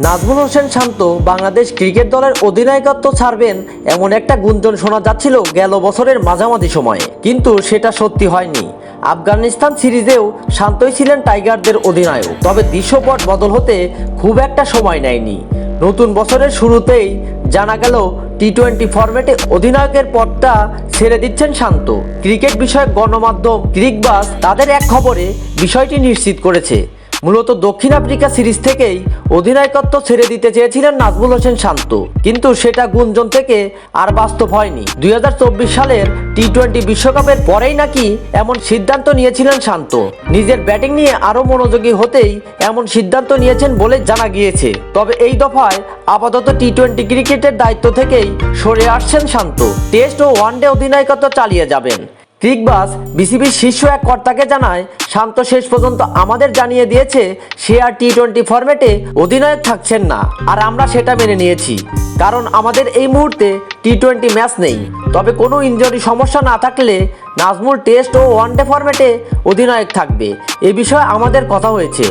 নাজমুল হোসেন শান্ত Bangladesh cricket দলের অধিনায়কত্ব ছাড়বেন এমন একটা গুঞ্জন শোনা যাচ্ছিল গেল বছরের মাঝামাঝি সময়ে, কিন্তু সেটা সত্যি হয়নি। আফগানিস্তান সিরিজেও শান্তই ছিলেন টাইগারদের অধিনায়ক, তবে দৃশ্যপট বদল হতে খুব একটা সময় নেয়নি। নতুন বছরের শুরুতেই জানা গেল টি-20 ফরম্যাটে অধিনায়কের পদটা ছেড়ে দিচ্ছেন শান্ত। ক্রিকেট বিষয়ক গণমাধ্যম ক্রিকবাজ তাদের এক খবরে বিষয়টি নিশ্চিত করেছে। মূলত দক্ষিণ আফ্রিকা সিরিজ থেকেই অধিনায়কত্ব ছেড়ে দিতে চেয়েছিলেন নাজমুল হোসেন শান্ত, কিন্তু সেটা গুঞ্জন থেকে আর বাস্তব হয়নি। 2024 সালের টি-20 বিশ্বকাপের পরেই নাকি এমন সিদ্ধান্ত নিয়েছিলেন শান্ত। নিজের ব্যাটিং নিয়ে আরও মনোযোগী হতেই এমন সিদ্ধান্ত নিয়েছেন বলে জানা গিয়েছে। তবে এই দফায় আপাতত টি-20 ক্রিকেটের দায়িত্ব থেকেই সরে আসছেন শান্ত। টেস্ট ও ওয়ানডে অধিনায়কত্ব চালিয়ে যাবেন। ক্রিকবাজ বিসিবির শীর্ষ এক কর্তাকে জানায়, শান্ত শেষ পর্যন্ত আমাদের জানিয়ে দিয়েছে সে আর টি-20 ফরম্যাটে অধিনায়ক থাকছেন না, আর আমরা সেটা মেনে নিয়েছি, কারণ আমাদের এই মুহূর্তে টি-20 ম্যাচ নেই। তবে কোনো ইনজুরি সমস্যা না থাকলে নাজমুল টেস্ট ও ওয়ানডে ফরম্যাটে অধিনায়ক থাকবে, এ বিষয়ে আমাদের কথা হয়েছে।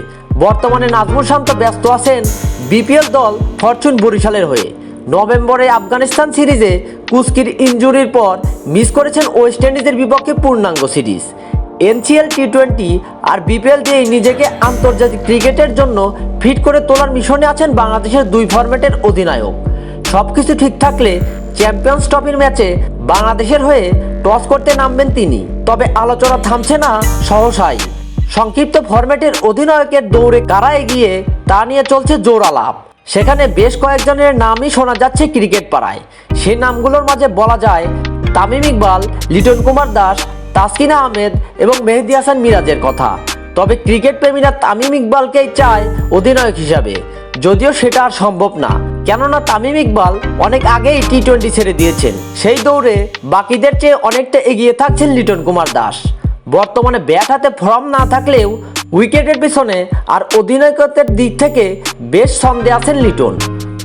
বর্তমানে নাজমুল শান্ত ব্যস্ত আছেন বিপিএল দল ফরচুন বরিশালের হয়ে। নভেম্বরে আফগানিস্তান সিরিজে কুস্কির ইনজুরির পর মিস করেছেন ওয়েস্ট ইন্ডিজের বিপক্ষে পূর্ণাঙ্গ সিরিজ। এনসিএল টি-20 আর বিপিএল দিয়ে নিজেকে আন্তর্জাতিক ক্রিকেটের জন্য ফিট করে তোলার মিশনে আছেন বাংলাদেশের দুই ফরম্যাটের অধিনায়ক। সবকিছু ঠিক থাকলে চ্যাম্পিয়ন্স ট্রফির ম্যাচে বাংলাদেশের হয়ে টস করতে নামবেন তিনি। তবে আলোচনা থামছে না সহসাই। সংক্ষিপ্ত ফরম্যাটের অধিনায়কের দৌড়ে কারা এগিয়ে তা নিয়ে চলছে জোর আলাপ। সেখানে বেশ কয়েকজনের নামই শোনা যাচ্ছে ক্রিকেট পাড়ায়। সেই নামগুলোর মাঝে বলা যায় তামিম ইকবাল, লিটন কুমার দাস, তাসকিন আহমেদ এবং মেহেদী হাসান মিরাজের কথা। তবে ক্রিকেট প্রেমীরা তামিম ইকবালকেই চায় অধিনায়ক হিসাবে, যদিও সেটা আর সম্ভব না, কেননা তামিম ইকবাল অনেক আগেই টি-20 ছেড়ে দিয়েছেন। সেই দৌড়ে বাকিদের চেয়ে অনেকটা এগিয়ে থাকছেন লিটন কুমার দাস। বর্তমানে ব্যাট হাতে ফর্ম না থাকলেও উইকেটের পিছনে আর অধিনায়কত্বের দিক থেকে বেশ ছন্দে আছেন লিটন।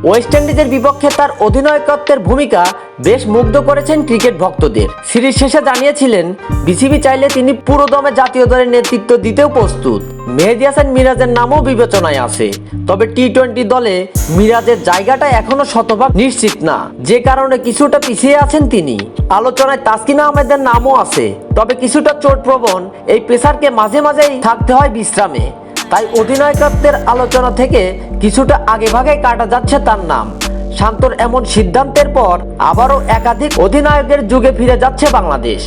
ওয়েস্ট ইন্ডিজের বিপক্ষে তার অধিনায়কত্বের ভূমিকা বেশ মুগ্ধ করেছেন ক্রিকেট ভক্তদের। সিরিজ শেষে জানিয়েছিলেন বিসিবি চাইলে তিনি পুরোদমে জাতীয় দলের নেতৃত্ব দিতেও প্রস্তুত। মেহেদী হাসান মিরাজের নামও বিবেচনায় আছে, তবে টি-20 দলে মিরাজের জায়গাটা এখনো শতভাগ নিশ্চিত না, যে কারণে কিছুটা পিছিয়ে আছেন তিনি। আলোচনায় তাসকিন আহমেদের নামও আছে, তবে কিছুটা চোটপ্রবণ এই পেসারকে মাঝে মাঝেই থাকতে হয় বিশ্রামে। তাই অধিনায়কত্বের আলোচনা থেকে কিছুটা আগেভাগে কাটা যাচ্ছে তার নাম। শান্তর এমন সিদ্ধান্তের পর আবারও একাধিক অধিনায়কের যুগে ফিরে যাচ্ছে বাংলাদেশ।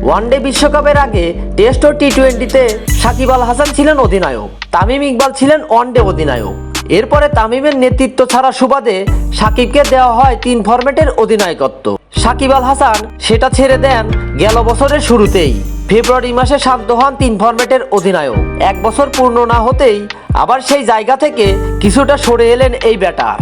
ওয়ানডে বিশ্বকাপের আগে টেস্ট ও টি-20তে সাকিব আল হাসান ছিলেন অধিনায়ক, তামিম ইকবাল ছিলেন ওয়ানডে অধিনায়ক। এরপরে তামিমের নেতৃত্ব ছাড়া সুবাদে সাকিবকে দেওয়া হয় 3 ফরম্যাটের অধিনায়কত্ব। সাকিব আল হাসান সেটা ছেড়ে দেন গেল বছরের শুরুতেই। ফেব্রুয়ারি মাসে শান্ত হন 3 ফরম্যাটের অধিনায়ক। 1 বছর পূর্ণ না হতেই আবার সেই জায়গা থেকে কিছুটা সরে এলেন এই ব্যাটার।